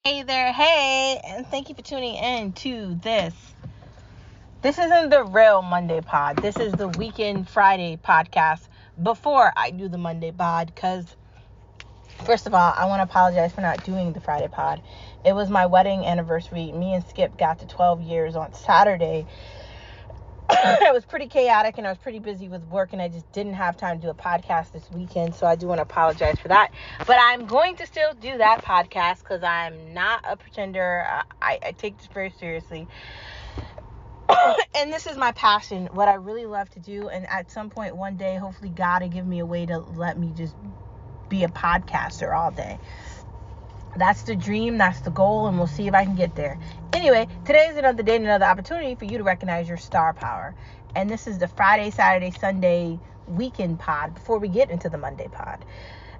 Hey there, hey, and thank you for tuning in to this. This isn't the real Monday pod. This is the weekend Friday podcast before I do the Monday pod because, first of all, I want to apologize for not doing the Friday pod. It was my wedding anniversary. Me and Skip got to 12 years on Saturday. It was pretty chaotic and I was pretty busy with work and I just didn't have time to do a podcast this weekend, so I do want to apologize for that. But I'm going to still do that podcast because I'm not a pretender. I take this very seriously. And this is my passion, what I really love to do. And at some point one day, hopefully God will give me a way to let me just be a podcaster all day. That's the dream, that's the goal, and we'll see if I can get there. Anyway, today is another day and another opportunity for you to recognize your star power. And this is the Friday, Saturday, Sunday weekend pod before we get into the Monday pod.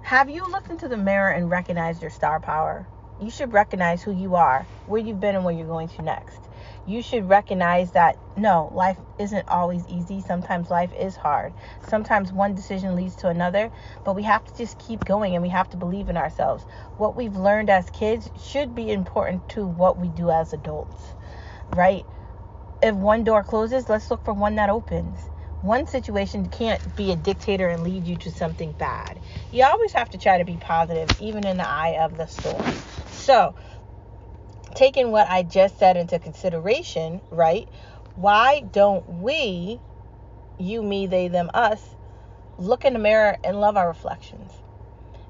Have you looked into the mirror and recognized your star power? You should recognize who you are, where you've been, and where you're going to next. You should recognize that, no, life isn't always easy. Sometimes life is hard. Sometimes one decision leads to another, but we have to just keep going and we have to believe in ourselves. What we've learned as kids should be important to what we do as adults, right? If one door closes, let's look for one that opens. One situation can't be a dictator and lead you to something bad. You always have to try to be positive, even in the eye of the storm. So, taking what I just said into consideration, right? Why don't we, you, me, they, them, us, look in the mirror and love our reflections?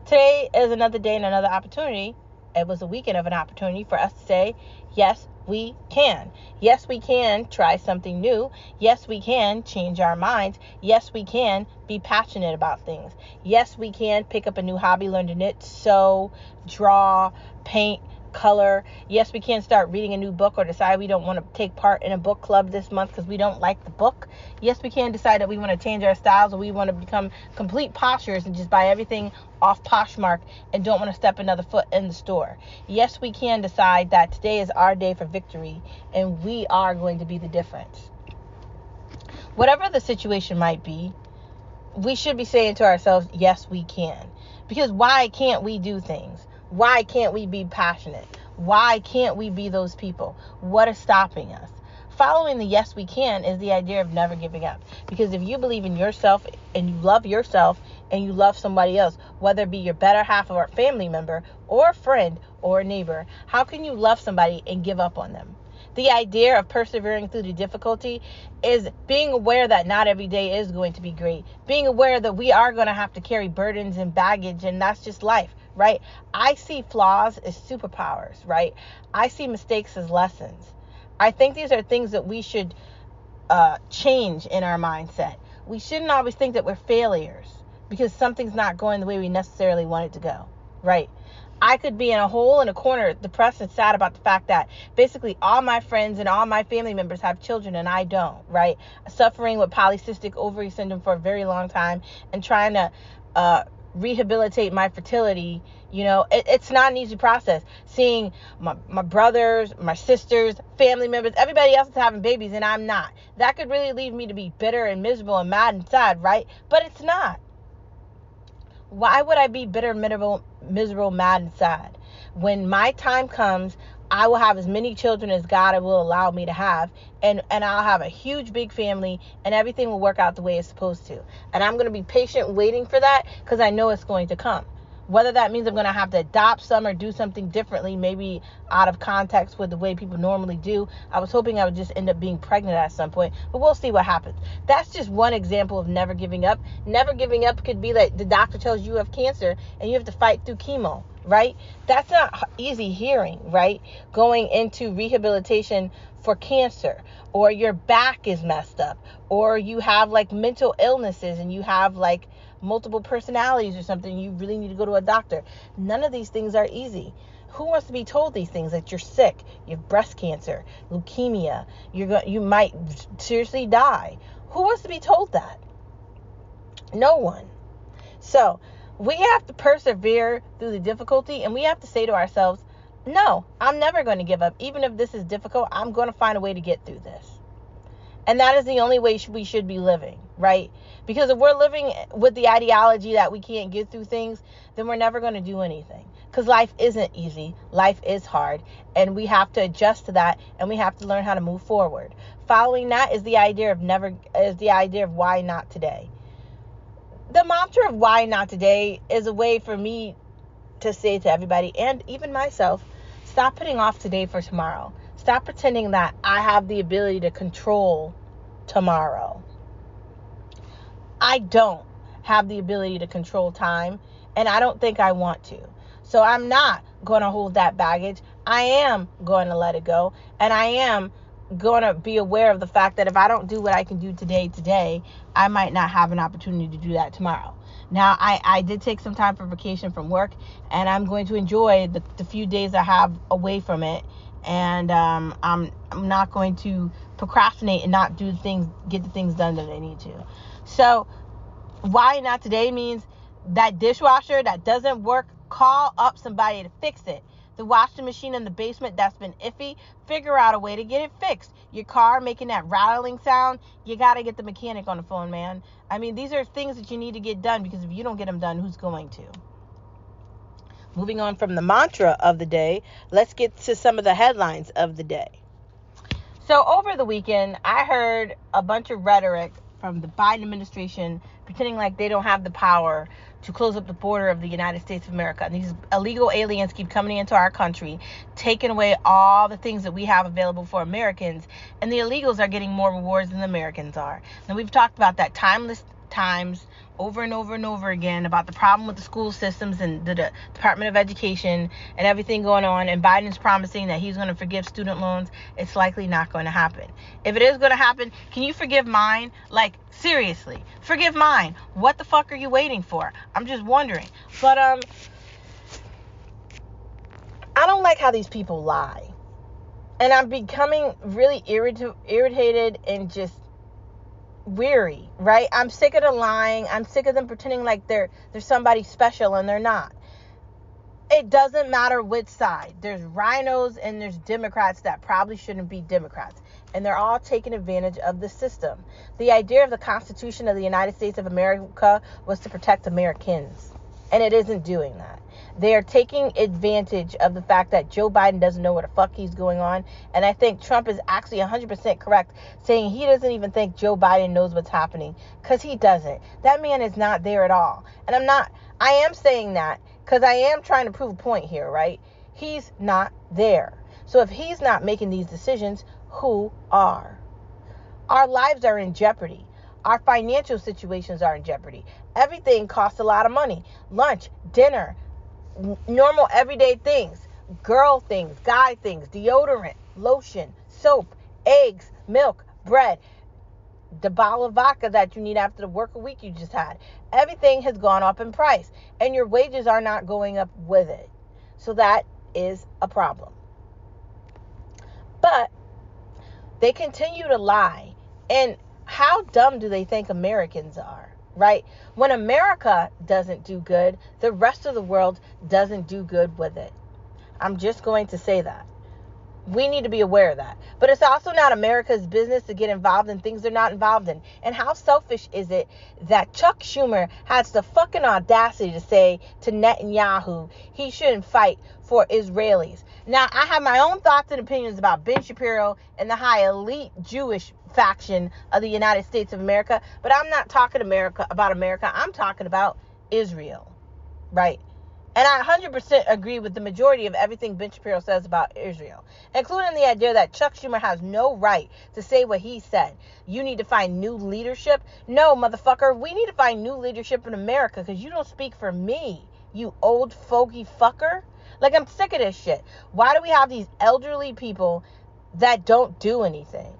Today is another day and another opportunity. It was a weekend of an opportunity for us to say, yes, we can. Yes, we can try something new. Yes, we can change our minds. Yes, we can be passionate about things. Yes, we can pick up a new hobby, learn to knit, sew, draw, paint, color. Yes, we can start reading a new book or decide we don't want to take part in a book club this month because we don't like the book. Yes, we can decide that we want to change our styles or we want to become complete poshers and just buy everything off Poshmark and don't want to step another foot in the store. Yes, we can decide that today is our day for victory and we are going to be the difference. Whatever the situation might be, we should be saying to ourselves, yes, we can. Because why can't we do things? Why can't we be passionate? Why can't we be those people? What is stopping us? Following the yes, we can is the idea of never giving up. Because if you believe in yourself and you love somebody else, whether it be your better half or a family member or a friend or a neighbor, how can you love somebody and give up on them? The idea of persevering through the difficulty is being aware that not every day is going to be great. Being aware that we are going to have to carry burdens and baggage, and that's just life, right? I see flaws as superpowers, right? I see mistakes as lessons. I think these are things that we should change in our mindset. We shouldn't always think that we're failures because something's not going the way we necessarily want it to go, right? I could be in a hole in a corner, depressed and sad about the fact that basically all my friends and all my family members have children and I don't, right? Suffering with polycystic ovary syndrome for a very long time and trying to rehabilitate my fertility. You know, it's not an easy process. Seeing my brothers, my sisters, family members, everybody else is having babies and I'm not. That could really lead me to be bitter and miserable and mad inside, right? But it's not. Why would I be bitter, miserable, mad inside? When my time comes, I will have as many children as God will allow me to have, and I'll have a huge, big family, and everything will work out the way it's supposed to. And I'm going to be patient waiting for that because I know it's going to come. Whether that means I'm going to have to adopt some or do something differently, maybe out of context with the way people normally do. I was hoping I would just end up being pregnant at some point, but we'll see what happens. That's just one example of never giving up. Never giving up could be like the doctor tells you have cancer and you have to fight through chemo, right? That's not easy hearing, right? Going into rehabilitation for cancer, or your back is messed up, or you have like mental illnesses and you have like multiple personalities or something, you really need to go to a doctor. None of these things are easy. Who wants to be told these things, that you're sick, you have breast cancer, leukemia, you might seriously die? Who wants to be told that? No one. So we have to persevere through the difficulty, and we have to say to ourselves, no, I'm never going to give up. Even if this is difficult, I'm going to find a way to get through this. And that is the only way we should be living, right? Because if we're living with the ideology that we can't get through things, then we're never going to do anything. Because life isn't easy. Life is hard. And we have to adjust to that. And we have to learn how to move forward. Following that is the idea of why not today. The mantra of why not today is a way for me to say to everybody, and even myself, stop putting off today for tomorrow. Stop pretending that I have the ability to control tomorrow. I don't have the ability to control time, and I don't think I want to. So I'm not going to hold that baggage. I am going to let it go, and I am going to be aware of the fact that if I don't do what I can do today, I might not have an opportunity to do that tomorrow. Now, I did take some time for vacation from work, and I'm going to enjoy the few days I have away from it. And I'm not going to procrastinate and not get the things done that I need to. So why not today means that dishwasher that doesn't work, call up somebody to fix it. The washing machine in the basement that's been iffy, figure out a way to get it fixed. Your car making that rattling sound, you got to get the mechanic on the phone, man. I mean, these are things that you need to get done, because if you don't get them done, who's going to? Moving on from the mantra of the day, let's get to some of the headlines of the day. So over the weekend, I heard a bunch of rhetoric from the Biden administration pretending like they don't have the power to close up the border of the United States of America. And these illegal aliens keep coming into our country, taking away all the things that we have available for Americans. And the illegals are getting more rewards than the Americans are. Now, we've talked about that times over and over and over again about the problem with the school systems and the Department of Education and everything going on. And Biden's promising that he's going to forgive student loans. It's likely not going to happen. If it is going to happen, can you forgive mine? Like, seriously, forgive mine. What the fuck are you waiting for? I'm just wondering. But I don't like how these people lie. And I'm becoming really irritated and just weary, right? I'm sick of the lying. I'm sick of them pretending like they're somebody special and they're not. It doesn't matter which side. There's rhinos and there's Democrats that probably shouldn't be Democrats. And they're all taking advantage of the system. The idea of the Constitution of the United States of America was to protect Americans. And it isn't doing that. They are taking advantage of the fact that Joe Biden doesn't know what the fuck he's going on. And I think Trump is actually 100% correct saying he doesn't even think Joe Biden knows what's happening, because he doesn't. That man is not there at all. And I am saying that because I am trying to prove a point here, right? He's not there. So if he's not making these decisions, who are? Our lives are in jeopardy. Our financial situations are in jeopardy. Everything costs a lot of money. Lunch, dinner, normal everyday things, girl things, guy things, deodorant, lotion, soap, eggs, milk, bread, the bottle of vodka that you need after the work week you just had. Everything has gone up in price, and your wages are not going up with it. So that is a problem. But they continue to lie. And how dumb do they think Americans are? Right? When America doesn't do good, the rest of the world doesn't do good with it. I'm just going to say that. We need to be aware of that. But it's also not America's business to get involved in things they're not involved in. And how selfish is it that Chuck Schumer has the fucking audacity to say to Netanyahu he shouldn't fight for Israelis? Now, I have my own thoughts and opinions about Ben Shapiro and the high elite Jewish faction of the United States of America, but I'm not talking about America. I'm talking about Israel, right? And I 100% agree with the majority of everything Ben Shapiro says about Israel, including the idea that Chuck Schumer has no right to say what he said. You need to find new leadership. No, motherfucker, we need to find new leadership in America, because you don't speak for me, you old fogey fucker. Like, I'm sick of this shit. Why do we have these elderly people that don't do anything?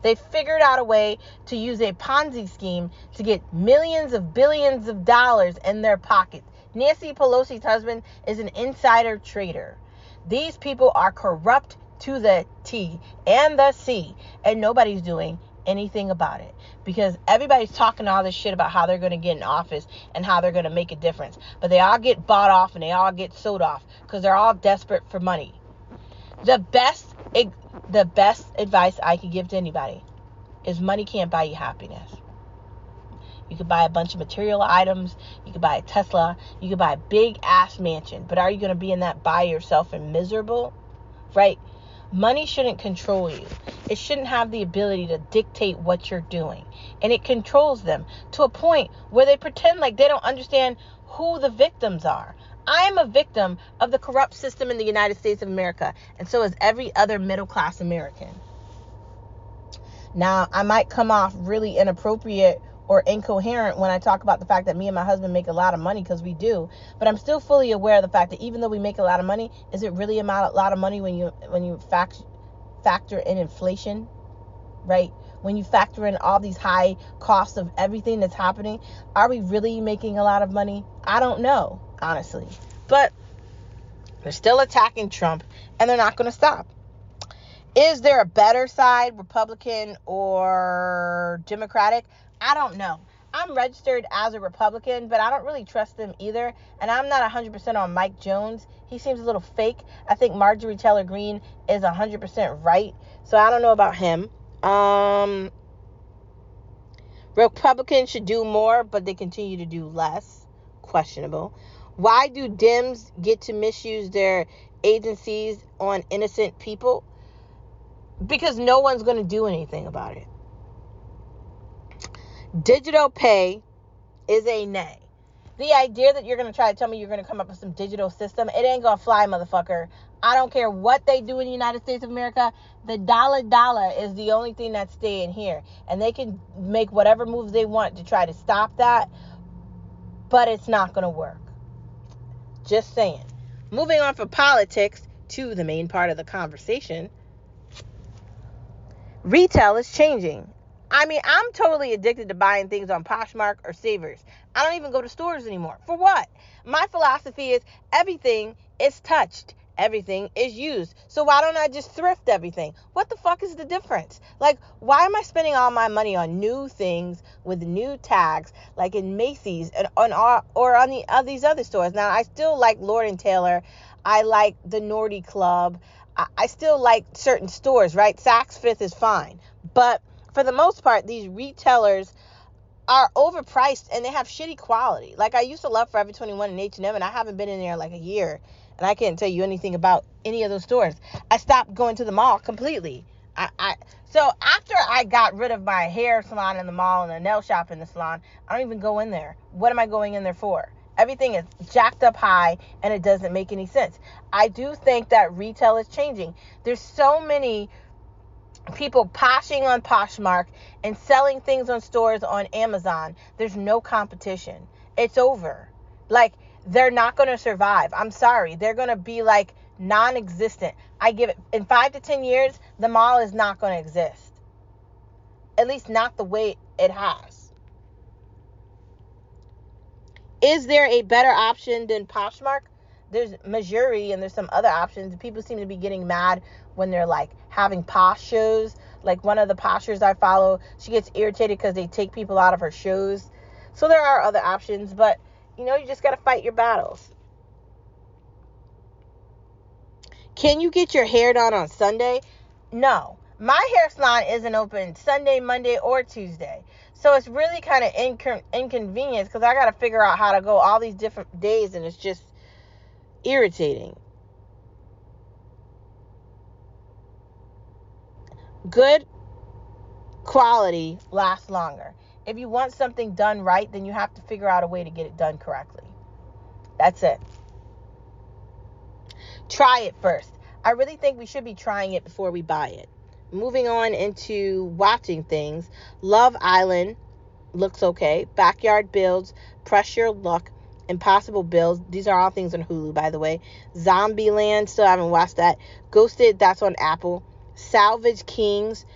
They figured out a way to use a Ponzi scheme to get millions of billions of dollars in their pockets. Nancy Pelosi's husband is an insider trader. These people are corrupt to the T and the C, and nobody's doing anything about it, because everybody's talking all this shit about how they're going to get in office and how they're going to make a difference. But they all get bought off and they all get sold off because they're all desperate for money. The best The best advice I could give to anybody is money can't buy you happiness. You could buy a bunch of material items. You could buy a Tesla. You could buy a big ass mansion. But are you going to be in that by yourself and miserable? Right? Money shouldn't control you. It shouldn't have the ability to dictate what you're doing. And it controls them to a point where they pretend like they don't understand who the victims are. I am a victim of the corrupt system in the United States of America. And so is every other middle-class American. Now, I might come off really inappropriate or incoherent when I talk about the fact that me and my husband make a lot of money, because we do. But I'm still fully aware of the fact that even though we make a lot of money, is it really a lot of money when you factor in inflation, right? When you factor in all these high costs of everything that's happening, are we really making a lot of money? I don't know, honestly. But they're still attacking Trump, and they're not going to stop. Is there a better side, Republican or Democratic? I don't know. I'm registered as a Republican, but I don't really trust them either. And I'm not 100% on Mike Jones. He seems a little fake. I think Marjorie Taylor Greene is 100% right. So I don't know about him. Republicans should do more, but they continue to do less. Questionable. Why do dems get to misuse their agencies on innocent people? Because no one's going to do anything about it. Digital pay is a nay. The idea that you're going to try to tell me you're going to come up with some digital system, it ain't going to fly, motherfucker. I don't care what they do in the United States of America. The dollar is the only thing that's staying here. And they can make whatever moves they want to try to stop that. But it's not going to work. Just saying. Moving on from politics to the main part of the conversation. Retail is changing. I mean, I'm totally addicted to buying things on Poshmark or Savers. I don't even go to stores anymore. For what? My philosophy is everything is touched. Everything is used. So why don't I just thrift everything? What the fuck is the difference? Like, why am I spending all my money on new things with new tags, like in Macy's and on these other stores? Now, I still like Lord & Taylor. I like the Nordy Club. I still like certain stores, right? Saks Fifth is fine. But for the most part, these retailers are overpriced and they have shitty quality. Like, I used to love Forever 21 and H&M, and I haven't been in there like a year. And I can't tell you anything about any of those stores. I stopped going to the mall completely. So after I got rid of my hair salon in the mall and the nail shop in the salon, I don't even go in there. What am I going in there for? Everything is jacked up high and it doesn't make any sense. I do think that retail is changing. There's so many people poshing on Poshmark and selling things on stores on Amazon. There's no competition. It's over. Like, they're not going to survive. I'm sorry. They're going to be like non-existent. I give it, in 5 to 10 years, the mall is not going to exist. At least not the way it has. Is there a better option than Poshmark? There's Missouri and there's some other options. People seem to be getting mad when they're like having posh shows. Like one of the poshers I follow, she gets irritated because they take people out of her shows. So there are other options, but you know, you just got to fight your battles. Can you get your hair done on Sunday? No. My hair salon isn't open Sunday, Monday, or Tuesday. So it's really kind of inconvenient because I got to figure out how to go all these different days, and it's just irritating. Good quality lasts longer. If you want something done right, then you have to figure out a way to get it done correctly. That's it. Try it first. I really think we should be trying it before we buy it. Moving on into watching things. Love Island looks okay. Backyard Builds, Press Your Luck, Impossible Builds. These are all things on Hulu, by the way. Zombieland, still haven't watched that. Ghosted, that's on Apple. Salvage Kings.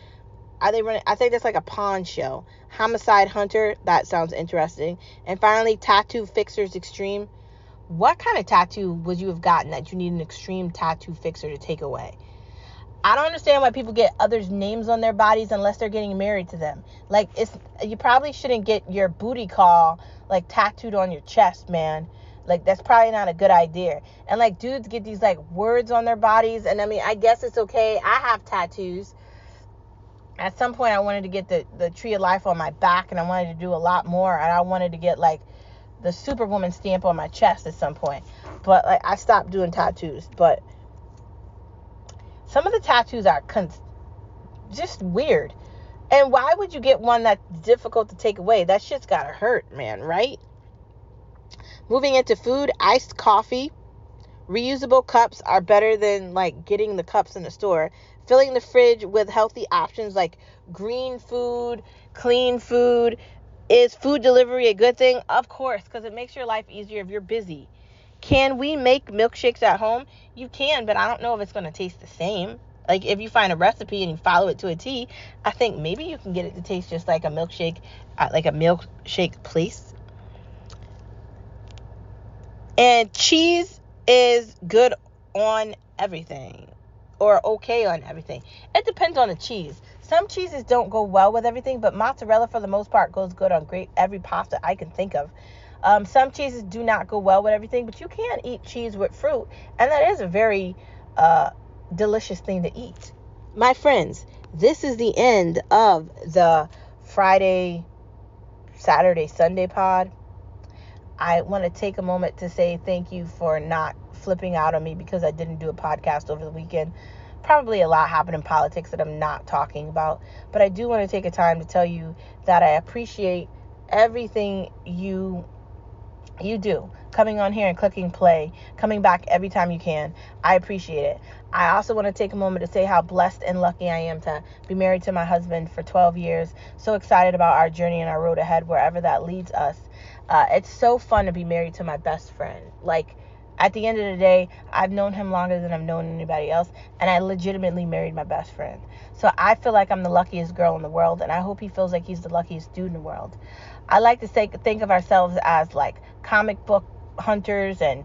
Are they running? I think that's like a pawn show. Homicide Hunter, that sounds interesting. And finally, Tattoo Fixers Extreme. What kind of tattoo would you have gotten that you need an extreme tattoo fixer to take away? I don't understand why people get others' names on their bodies unless they're getting married to them. Like, you probably shouldn't get your booty call like tattooed on your chest, man. Like, that's probably not a good idea. And, like, dudes get these, like, words on their bodies. And, I mean, I guess it's okay. I have tattoos. At some point, I wanted to get the tree of life on my back. And I wanted to do a lot more. And I wanted to get, like, the Superwoman stamp on my chest at some point. But, like, I stopped doing tattoos. But some of the tattoos are just weird. And why would you get one that's difficult to take away? That shit's gotta hurt, man, right? Moving into food, iced coffee, reusable cups are better than, like, getting the cups in the store. Filling the fridge with healthy options like green food, clean food. Is food delivery a good thing? Of course, because it makes your life easier if you're busy. Can we make milkshakes at home? You can, but I don't know if it's going to taste the same. Like, if you find a recipe and you follow it to a T, I think maybe you can get it to taste just like a milkshake at, like, a milkshake place. And cheese is good on everything, or okay on everything. It depends on the cheese. Some cheeses don't go well with everything, but mozzarella for the most part goes good on every pasta I can think of. Some cheeses do not go well with everything, but you can eat cheese with fruit, and that is a very delicious thing to eat. My friends, this is the end of the Friday, Saturday, Sunday pod. I want to take a moment to say thank you for not flipping out on me because I didn't do a podcast over the weekend. Probably a lot happened in politics that I'm not talking about, but I do want to take a time to tell you that I appreciate everything you do. Coming on here and clicking play, coming back every time you can. I appreciate it. I also want to take a moment to say how blessed and lucky I am to be married to my husband for 12 years. So excited about our journey and our road ahead, wherever that leads us. It's so fun to be married to my best friend. Like, at the end of the day, I've known him longer than I've known anybody else, and I legitimately married my best friend. So I feel like I'm the luckiest girl in the world, and I hope he feels like he's the luckiest dude in the world. I like to think of ourselves as, like, comic book hunters and,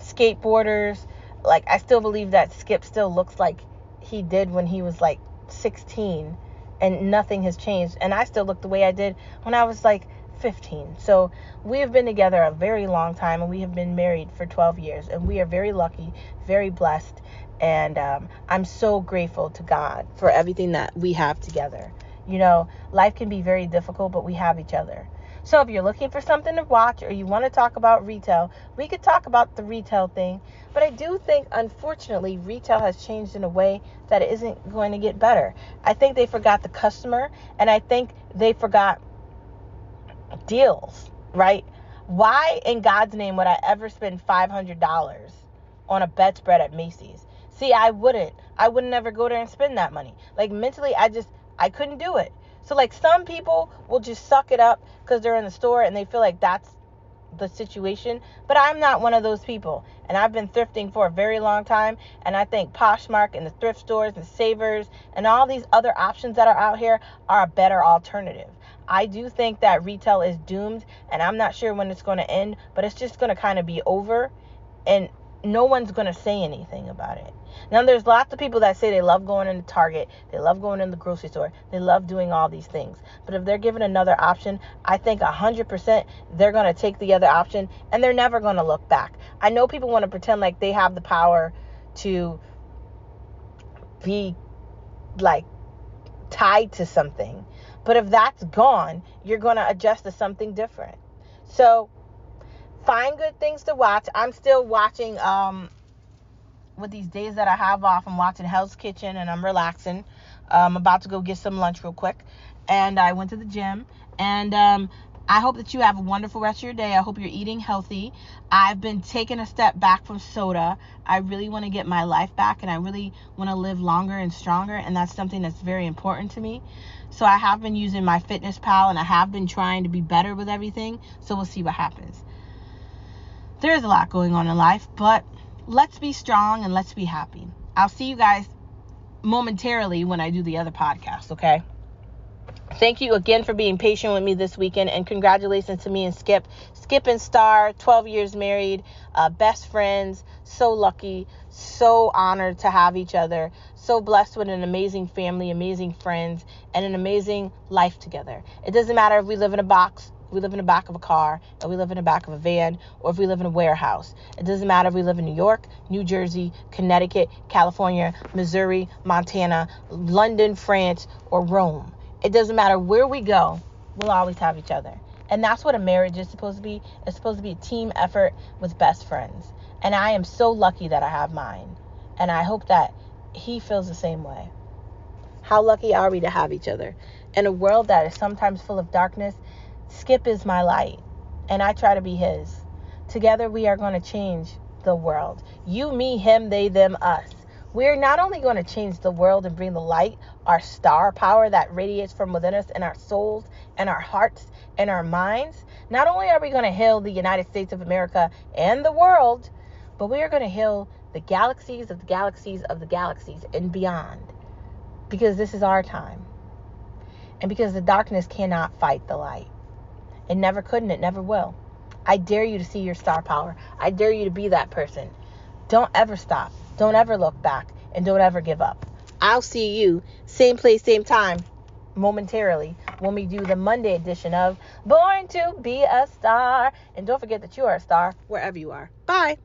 skateboarders. Like, I still believe that Skip still looks like he did when he was, like, 16, and nothing has changed. And I still look the way I did when I was, like, 15. So we have been together a very long time, and we have been married for 12 years, and we are very lucky, very blessed, and I'm so grateful to God for everything that we have together. Life can be very difficult, but we have each other. So if you're looking for something to watch, or you want to talk about retail, we could talk about the retail thing. But I do think, unfortunately, retail has changed in a way that it isn't going to get better. I think they forgot the customer, and I think they forgot deals, right? Why in God's name would I ever spend $500 on a bedspread at Macy's? See, I wouldn't ever go there and spend that money. Like, mentally, I couldn't do it. So, like, some people will just suck it up because they're in the store and they feel like that's the situation. But I'm not one of those people. And I've been thrifting for a very long time. And I think Poshmark and the thrift stores and Savers and all these other options that are out here are a better alternative. I do think that retail is doomed, and I'm not sure when it's going to end, but it's just going to kind of be over, and no one's going to say anything about it. Now, there's lots of people that say they love going into Target, they love going in the grocery store, they love doing all these things. But if they're given another option, I think 100% they're going to take the other option, and they're never going to look back. I know people want to pretend like they have the power to be, like, tied to something. But if that's gone, you're going to adjust to something different. So find good things to watch. I'm still watching, with these days that I have off, I'm watching Hell's Kitchen, and I'm relaxing. I'm about to go get some lunch real quick. And I went to the gym. And I hope that you have a wonderful rest of your day. I hope you're eating healthy. I've been taking a step back from soda. I really want to get my life back, and I really want to live longer and stronger. And that's something that's very important to me. So I have been using my Fitness Pal, and I have been trying to be better with everything. So we'll see what happens. There's a lot going on in life, but let's be strong and let's be happy. I'll see you guys momentarily when I do the other podcast, okay? Thank you again for being patient with me this weekend, and congratulations to me and Skip. Skip and Star, 12 years married, best friends, so lucky, so honored to have each other, so blessed with an amazing family, amazing friends, and an amazing life together. It doesn't matter if we live in a box, we live in the back of a car, if we live in the back of a van, or if we live in a warehouse. It doesn't matter if we live in New York, New Jersey, Connecticut, California, Missouri, Montana, London, France, or Rome. It doesn't matter where we go, we'll always have each other. And that's what a marriage is supposed to be. It's supposed to be a team effort with best friends. And I am so lucky that I have mine. And I hope that he feels the same way. How lucky are we to have each other? In a world that is sometimes full of darkness, Skip is my light, and I try to be his. Together we are going to change the world. You, me, him, they, them, us. We're not only going to change the world and bring the light, our star power that radiates from within us in our souls and our hearts and our minds. Not only are we going to heal the United States of America and the world, but we are going to heal the galaxies of the galaxies of the galaxies and beyond. Because this is our time. And because the darkness cannot fight the light. It never could and it never will. I dare you to see your star power. I dare you to be that person. Don't ever stop. Don't ever look back. And don't ever give up. I'll see you same place, same time, momentarily, when we do the Monday edition of Born to Be a Star. And don't forget that you are a star wherever you are. Bye.